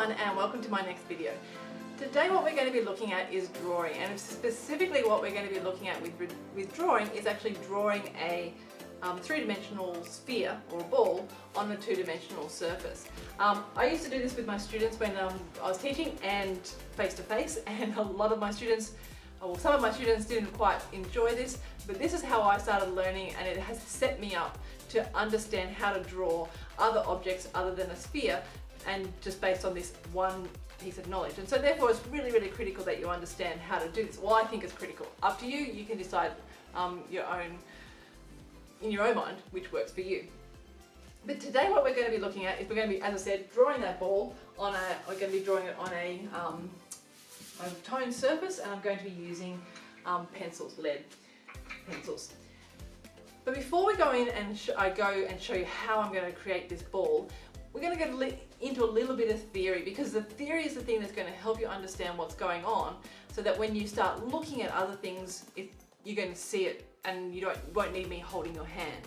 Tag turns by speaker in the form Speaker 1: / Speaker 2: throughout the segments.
Speaker 1: everyone and welcome to my next video. Today what we're going to be looking at is drawing, and specifically what we're going to be looking at with drawing is actually drawing a three-dimensional sphere or a ball on a two-dimensional surface. I used to do this with my students when I was teaching and face-to-face, and a lot of my students, well, some of my students didn't quite enjoy this, but this is how I started learning, and it has set me up to understand how to draw other objects other than a sphere, and just based on this one piece of knowledge. And so therefore it's really, really critical that you understand how to do this. Well, I think it's critical. Up to you, you can decide in your own mind which works for you. But today what we're going to be looking at is we're going to be, as I said, drawing that ball on we're going to be drawing it on a toned surface, and I'm going to be using pencils, lead pencils. But before we go in and I go and show you how I'm going to create this ball, we're going to go into a little bit of theory, because the theory is the thing that's going to help you understand what's going on, so that when you start looking at other things, you're going to see it and you won't need me holding your hand.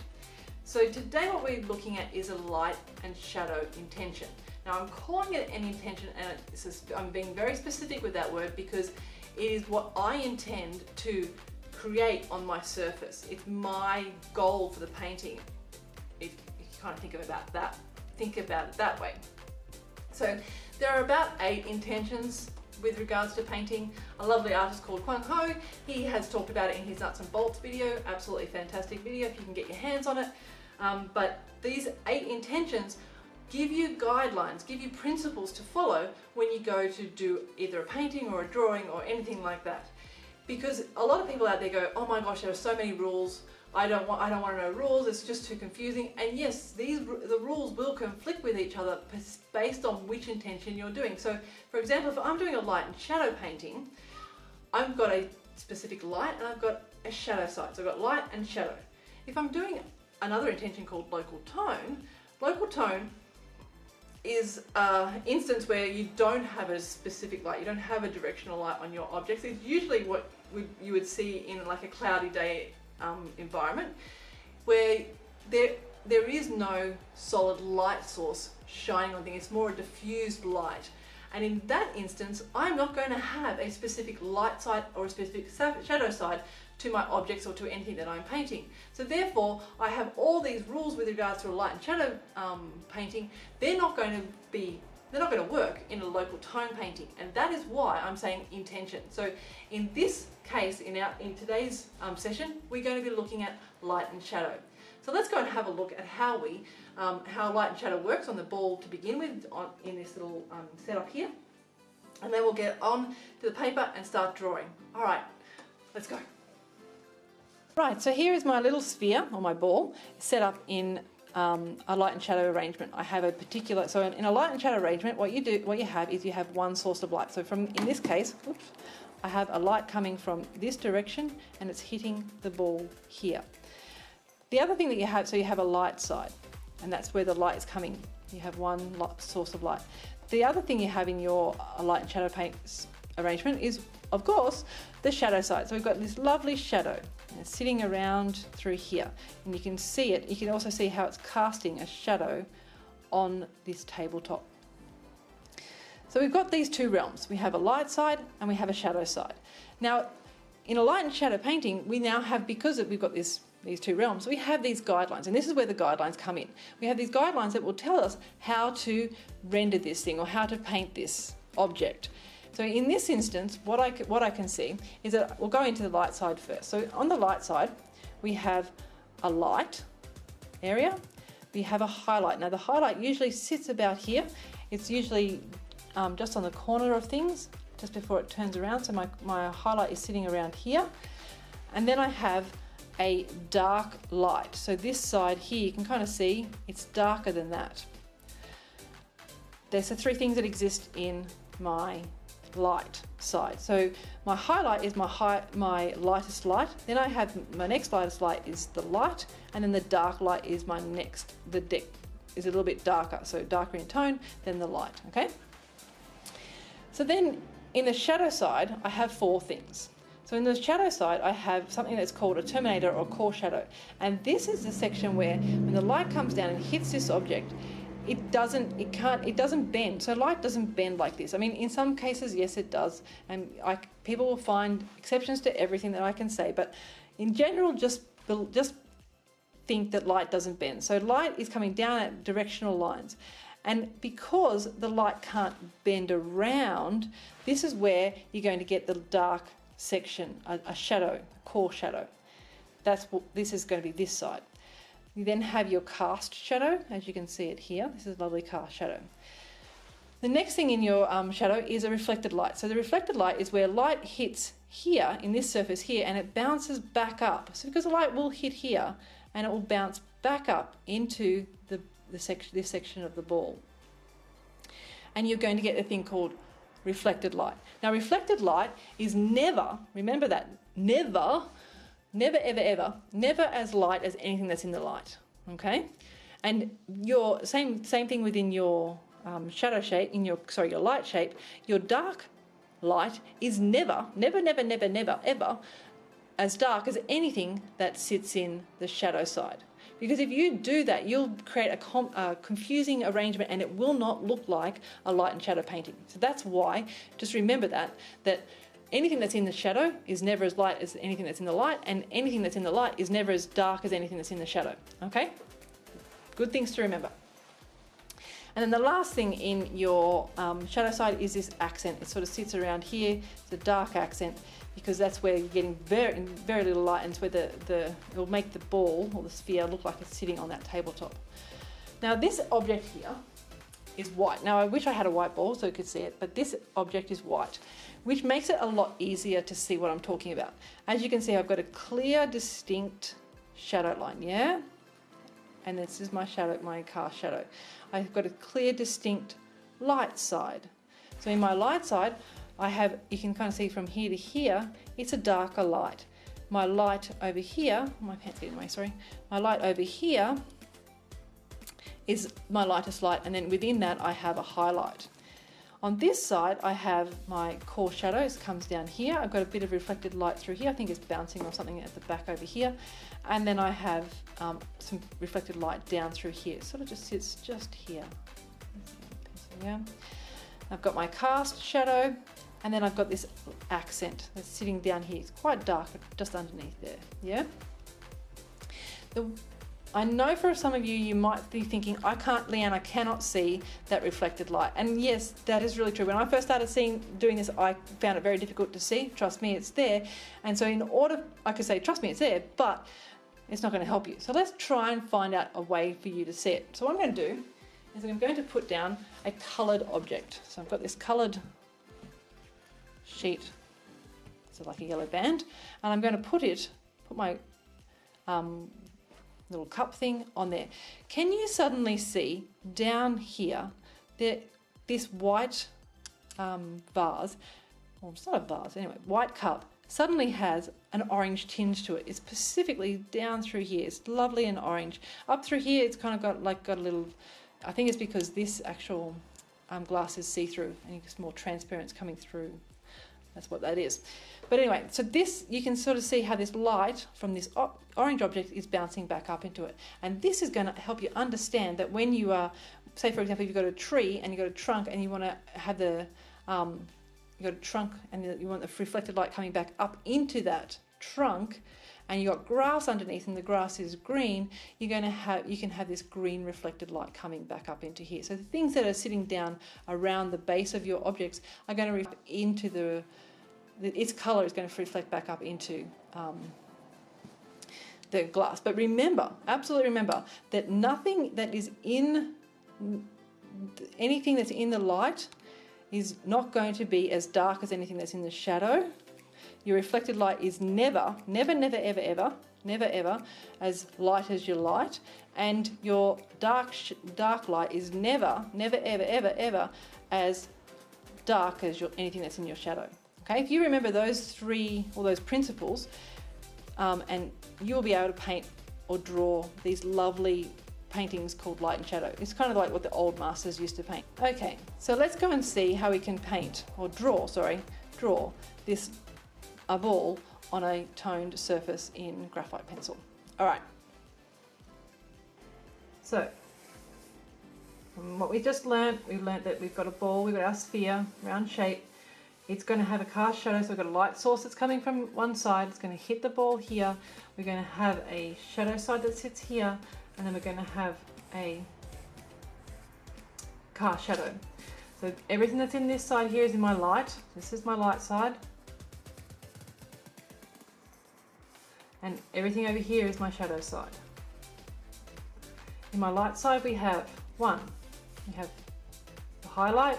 Speaker 1: So today what we're looking at is a light and shadow intention. Now I'm calling it an intention, and I'm being very specific with that word because it is what I intend to create on my surface. It's my goal for the painting, if you kind of think about it that way. So there are about 8 intentions with regards to painting. A lovely artist called Kwang Ho, he has talked about it in his Nuts and Bolts video. Absolutely fantastic video if you can get your hands on it. But these 8 intentions give you guidelines, give you principles to follow when you go to do either a painting or a drawing or anything like that. Because a lot of people out there go, oh my gosh, there are so many rules. I don't want to know rules, it's just too confusing. And yes, the rules will conflict with each other based on which intention you're doing. So for example, if I'm doing a light and shadow painting, I've got a specific light and I've got a shadow side. So I've got light and shadow. If I'm doing another intention called local tone is an instance where you don't have a specific light, you don't have a directional light on your objects. It's usually what you would see in like a cloudy day environment, where there is no solid light source shining on things. It's more a diffused light, and in that instance I'm not going to have a specific light side or a specific shadow side to my objects or to anything that I'm painting. So therefore I have all these rules with regards to a light and shadow painting. They're not going to work in a local tone painting, and that is why I'm saying intention. So in this case, in today's session, we're going to be looking at light and shadow. So let's go and have a look at how light and shadow works on the ball to begin with, in this little setup here, and then we'll get on to the paper and start drawing. All right, let's go. Right, so here is my little sphere, or my ball, set up in a light and shadow arrangement. I have a particular, so in a light and shadow arrangement, what you have is you have one source of light. So in this case, I have a light coming from this direction and it's hitting the ball here. The other thing that you have, so you have a light side, and that's where the light is coming. You have one source of light. The other thing you have in your light and shadow paint arrangement is, of course, the shadow side. So we've got this lovely shadow, and it's sitting around through here, and you can see it. You can also see how it's casting a shadow on this tabletop. So we've got these two realms. We have a light side and we have a shadow side. Now, in a light and shadow painting, we now have, because we've got these two realms, we have these guidelines, and this is where the guidelines come in. We have these guidelines that will tell us how to render this thing or how to paint this object. So in this instance, what I can see is that we'll go into the light side first. So on the light side, we have a light area, we have a highlight. Now the highlight usually sits about here. It's usually just on the corner of things, just before it turns around. So my highlight is sitting around here. And then I have a dark light. So this side here, you can kind of see it's darker than that. There's the 3 things that exist in my light side. So my highlight is my lightest light. Then I have my next lightest light is the light, and then the dark light is the deck is a little bit darker, so darker in tone than the light, okay? So then in the shadow side, I have 4 things. So in the shadow side, I have something that's called a Terminator or core shadow. And this is the section where when the light comes down and hits this object, it doesn't bend. So light doesn't bend like this. I mean, in some cases, yes, it does. And people will find exceptions to everything that I can say. But in general, just think that light doesn't bend. So light is coming down at directional lines. And because the light can't bend around, this is where you're going to get the dark section, a shadow, core shadow. This is going to be this side. You then have your cast shadow, as you can see it here. This is a lovely cast shadow. The next thing in your shadow is a reflected light. So the reflected light is where light hits here, in this surface here, and it bounces back up. So because the light will hit here, and it will bounce back up into this section of the ball. And you're going to get a thing called reflected light. Now, reflected light is never, remember that, never, ever, ever, never as light as anything that's in the light, okay? And your same thing within your shadow shape, your light shape, your dark light is never, ever as dark as anything that sits in the shadow side. Because if you do that, you'll create a confusing arrangement and it will not look like a light and shadow painting. So that's why, just remember that anything that's in the shadow is never as light as anything that's in the light, and anything that's in the light is never as dark as anything that's in the shadow, okay? Good things to remember. And then the last thing in your shadow side is this accent. It sort of sits around here. It's a dark accent because that's where you're getting very little light, and it's where it'll make the ball or the sphere look like it's sitting on that tabletop. Now this object here is white. Now I wish I had a white ball so you could see it, but this object is white, which makes it a lot easier to see what I'm talking about. As you can see, I've got a clear, distinct shadow line, yeah? And this is my shadow, my cast shadow. I've got a clear, distinct light side. So in my light side, you can kind of see from here to here, it's a darker light. My light over here, my pants get in the way, sorry. My light over here is my lightest light, and then within that I have a highlight. On this side, I have my core shadows, comes down here. I've got a bit of reflected light through here. I think it's bouncing or something at the back over here. And then I have some reflected light down through here. It sort of just sits just here. Yeah. I've got my cast shadow, and then I've got this accent that's sitting down here. It's quite dark, just underneath there, yeah? I know for some of you might be thinking, Leanne, I cannot see that reflected light. And yes, that is really true. When I first started doing this, I found it very difficult to see. Trust me, it's there. And so I could say, trust me, it's there, but it's not going to help you. So let's try and find out a way for you to see it. So what I'm going to do is I'm going to put down a coloured object. So I've got this coloured sheet, so like a yellow band, and I'm going to put my little cup thing on there. Can you suddenly see down here this white vase, or it's not a vase anyway, white cup suddenly has an orange tinge to it. It's specifically down through here. It's lovely and orange. Up through here it's kind of got a little, I think it's because this actual glass is see-through and it's more transparent, it's coming through. That's what that is. But anyway, so this, you can sort of see how this light from this orange object is bouncing back up into it. And this is going to help you understand that when you are, say for example, if you've got a tree and you've got a trunk and you want to have you've got a trunk and you want the reflected light coming back up into that trunk, and you've got grass underneath and the grass is green, you can have this green reflected light coming back up into here. So the things that are sitting down around the base of your objects are going to reflect into its colour is going to reflect back up into the glass. But remember, absolutely remember, that anything that's in the light is not going to be as dark as anything that's in the shadow. Your reflected light is never, ever as light as your light, and your dark light is never, ever as dark as anything that's in your shadow. Okay, if you remember those principles, and you will be able to paint or draw these lovely paintings called light and shadow. It's kind of like what the old masters used to paint. Okay, so let's go and see how we can draw this a ball on a toned surface in graphite pencil. All right. So And what we just learnt, we learnt that we've got a ball, we've got our sphere, round shape. It's going to have a cast shadow, so we've got a light source that's coming from one side. It's going to hit the ball here. We're going to have a shadow side that sits here, and then we're going to have a cast shadow. So everything that's in this side here is in my light. This is my light side. And everything over here is my shadow side. In my light side we have we have the highlight.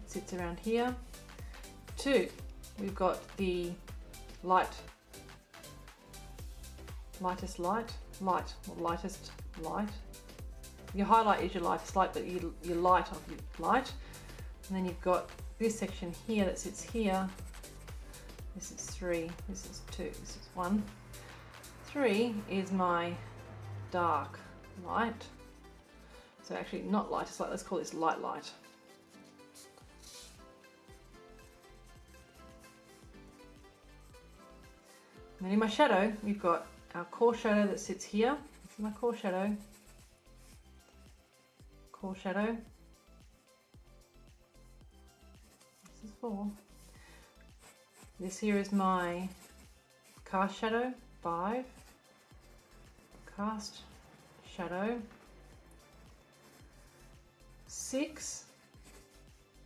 Speaker 1: It sits around here. 2, we've got the lightest light. Your highlight is your lightest light, but your light of your light. And then you've got this section here that sits here. This is 3, this is 2, this is 1. 3 is my dark light. So actually not lightest light, let's call this light light. And then in my shadow, we've got our core shadow that sits here. This is my core shadow. Core shadow. This is 4. This here is my cast shadow, 5. Cast shadow. 6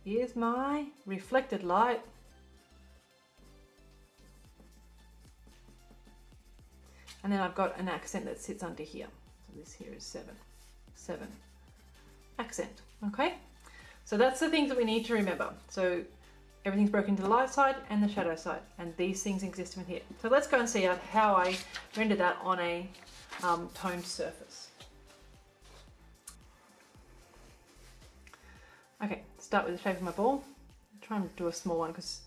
Speaker 1: is my reflected light. And then I've got an accent that sits under here. So this here is 7. 7. Accent. Okay? So that's the things that we need to remember. So everything's broken into the light side and the shadow side. And these things exist in here. So let's go and see how I render that on a toned surface. Okay, start with the shape of my ball. Try and do a small one because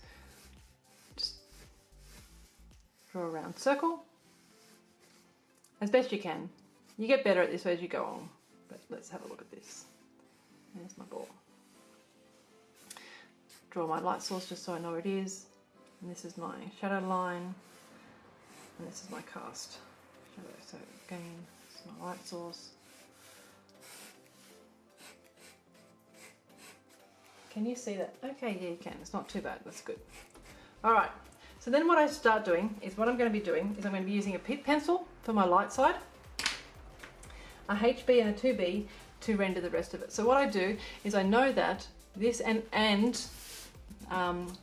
Speaker 1: just draw a round circle as best you can. You get better at this as you go on, but let's have a look at this. There's my ball. Draw my light source just so I know where it is. And this is my shadow line, and this is my cast shadow. So again, this is my light source. Can you see that? Okay, yeah, you can. It's not too bad. That's good. All right. So then what I start doing is I'm going to be using a Pitt pencil for my light side, a HB and a 2B to render the rest of it. So what I do is I know that this and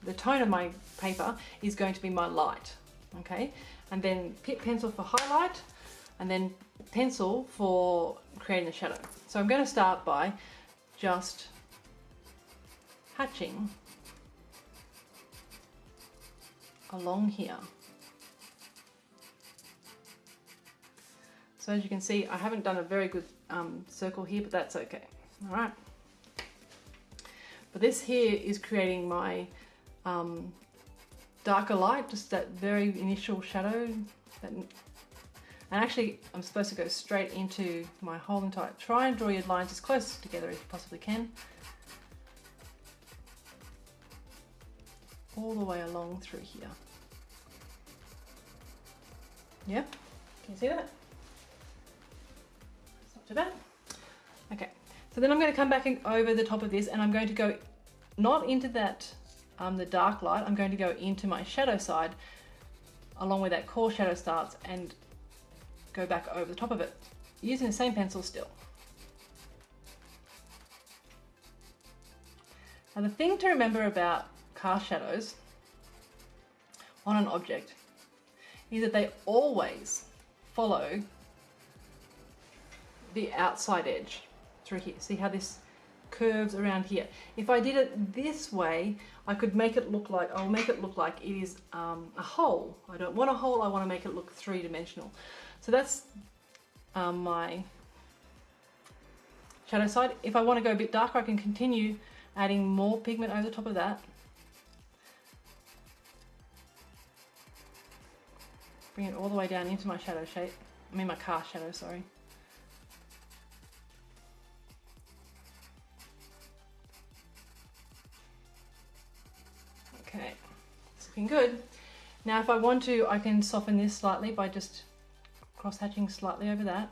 Speaker 1: the tone of my paper is going to be my light, okay? And then Pitt pencil for highlight, and then pencil for creating the shadow. So I'm going to start by just hatching along here. So as you can see, I haven't done a very good circle here, but that's okay. All right. But this here is creating my darker light, just that very initial shadow. And actually, I'm supposed to go straight into my whole entire. Try and draw your lines as close together as you possibly can. All the way along through here. Yeah, can you see that? It's not too bad. Okay, so then I'm going to come back over the top of this, and I'm going to go not into that the dark light. I'm going to go into my shadow side along where that core shadow starts and go back over the top of it using the same pencil still. Now the thing to remember about cast shadows on an object is that they always follow the outside edge through here. See how this curves around here? If I did it this way, I could make it look like, I'll make it look like it is a hole. I don't want a hole, I want to make it look three-dimensional. So that's my shadow side. If I want to go a bit darker, I can continue adding more pigment over the top of that. Bring it all the way down into my shadow shape. I mean my cast shadow, sorry. Okay, it's looking good. Now if I want to, I can soften this slightly by just cross-hatching slightly over that.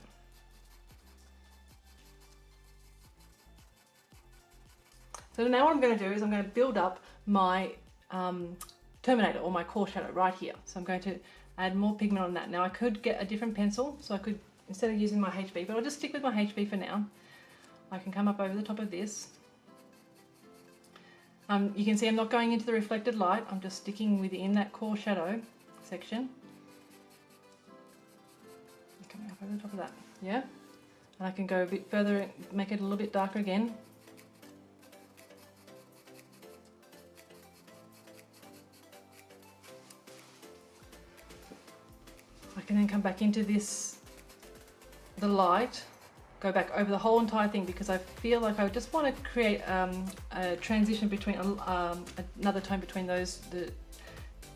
Speaker 1: So now what I'm going to do is I'm going to build up my Terminator, or my core shadow right here. So I'm going to add more pigment on that. Now I could get a different pencil, so I could, instead of using my HB, but I'll just stick with my HB for now. I can come up over the top of this. You can see I'm not going into the reflected light, I'm just sticking within that core shadow section. Coming up over the top of that, yeah? And I can go a bit further, make it a little bit darker again. I can then come back into this, the light, go back over the whole entire thing, because I feel like I just want to create a transition between another tone between those, the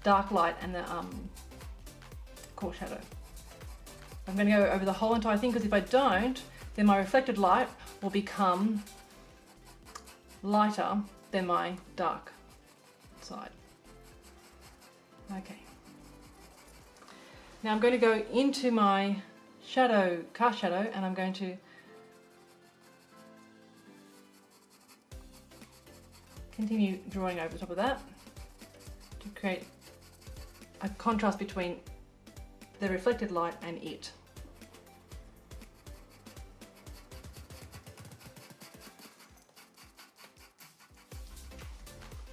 Speaker 1: dark light and the core shadow. I'm going to go over the whole entire thing, because if I don't, then my reflected light will become lighter than my dark side. Okay. Now I'm going to go into my shadow, cast shadow, and I'm going to continue drawing over the top of that to create a contrast between the reflected light and it.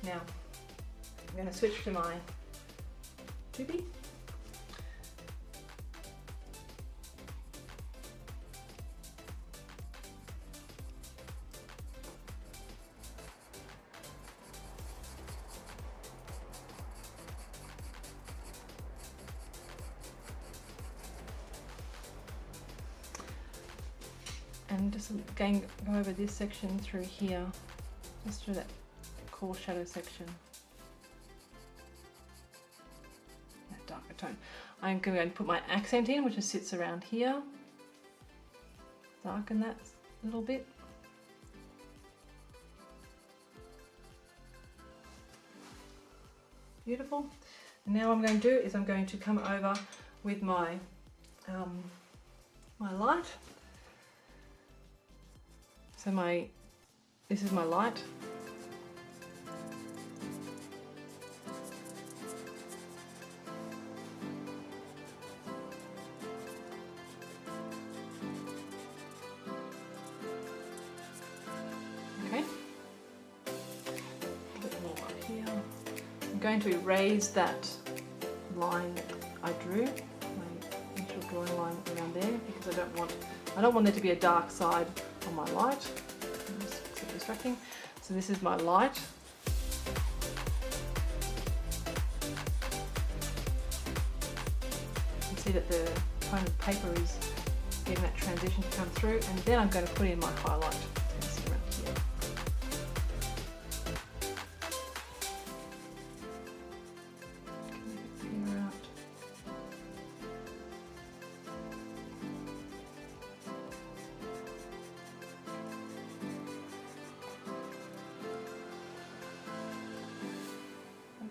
Speaker 1: Now I'm going to switch to my 2B. And just again go over this section through here, just through that core shadow section, that darker tone. I'm going to put my accent in, which just sits around here, darken that a little bit. Beautiful. And now what I'm going to do is I'm going to come over with my my light. So this is my light. Okay. A bit more up here. I'm going to erase that line that I drew, my initial drawing line around there, because I don't want there to be a dark side on my light. It's a bit distracting. So this is my light. You can see that the tone of paper is getting that transition to come through, and then I'm going to put in my highlight. It's going to sit around here. Clear out.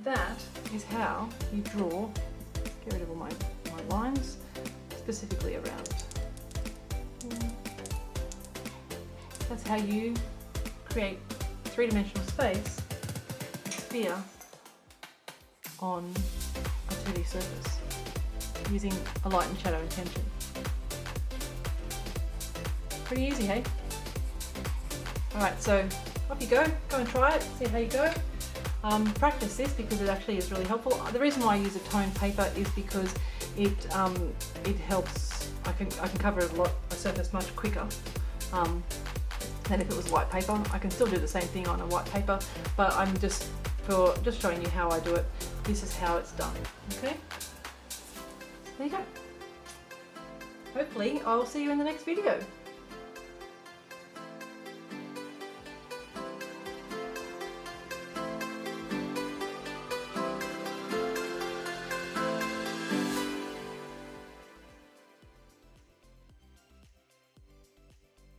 Speaker 1: That is how you draw, get rid of all my lines, specifically around it. That's how you create three-dimensional space, a sphere, on a 2D surface, using a light and shadow intention. Pretty easy, hey? Alright, so off you go and try it, see how you go. Practice this because it actually is really helpful. The reason why I use a toned paper is because it helps. I can cover a surface much quicker than if it was white paper. I can still do the same thing on a white paper, but I'm just showing you how I do it. This is how it's done. Okay, there you go. Hopefully I will see you in the next video.